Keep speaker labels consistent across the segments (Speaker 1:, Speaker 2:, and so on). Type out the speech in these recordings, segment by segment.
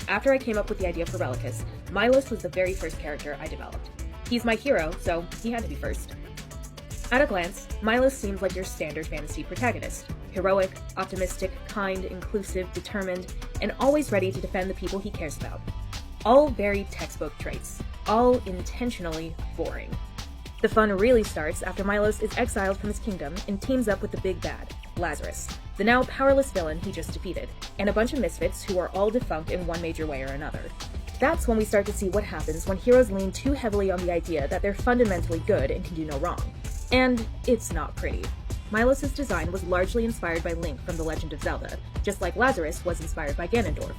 Speaker 1: After I came up with the idea for Relicus, Milos was the very first character I developed. He's my hero, so he had to be first. At a glance, Milos seems like your standard fantasy protagonist. Heroic, optimistic, kind, inclusive, determined, and always ready to defend the people he cares about. All very textbook traits. All intentionally boring. The fun really starts after Milos is exiled from his kingdom and teams up with the big bad, Lazarus, the now powerless villain he just defeated, and a bunch of misfits who are all defunct in one major way or another. That's when we start to see what happens when heroes lean too heavily on the idea that they're fundamentally good and can do no wrong. And it's not pretty. Milos' design was largely inspired by Link from The Legend of Zelda, just like Lazarus was inspired by Ganondorf.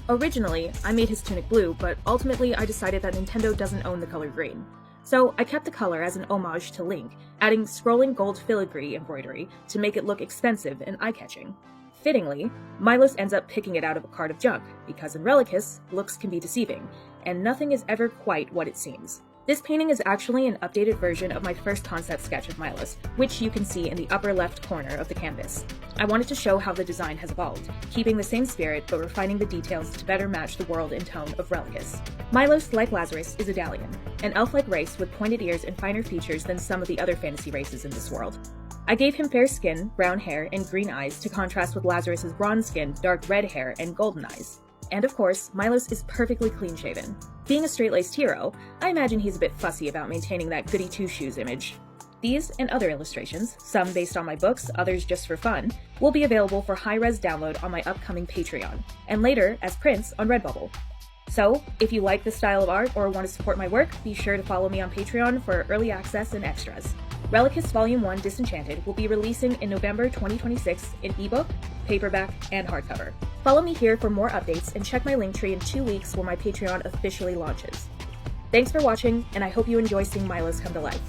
Speaker 1: Originally, I made his tunic blue, but ultimately I decided that Nintendo doesn't own the color green. So I kept the color as an homage to Link, adding scrolling gold filigree embroidery to make it look expensive and eye-catching. Fittingly, Milos ends up picking it out of a cart of junk, because in Relicus, looks can be deceiving, and nothing is ever quite what it seems. This painting is actually an updated version of my first concept sketch of Milos, which you can see in the upper left corner of the canvas. I wanted to show how the design has evolved, keeping the same spirit but refining the details to better match the world and tone of Relicus. Milos, like Lazarus, is a Dalian, an elf-like race with pointed ears and finer features than some of the other fantasy races in this world. I gave him fair skin, brown hair, and green eyes to contrast with Lazarus's bronze skin, dark red hair, and golden eyes. And of course, Milos is perfectly clean-shaven. Being a straight-laced hero, I imagine he's a bit fussy about maintaining that goody-two-shoes image. These and other illustrations, some based on my books, others just for fun, will be available for high-res download on my upcoming Patreon, and later as prints on Redbubble. So, if you like this style of art or want to support my work, be sure to follow me on Patreon for early access and extras. Relicus Volume 1 Disenchanted will be releasing in November 2026 in ebook, paperback, and hardcover. Follow me here for more updates and check my Linktree in 2 weeks when my Patreon officially launches. Thanks for watching, and I hope you enjoy seeing Milos come to life.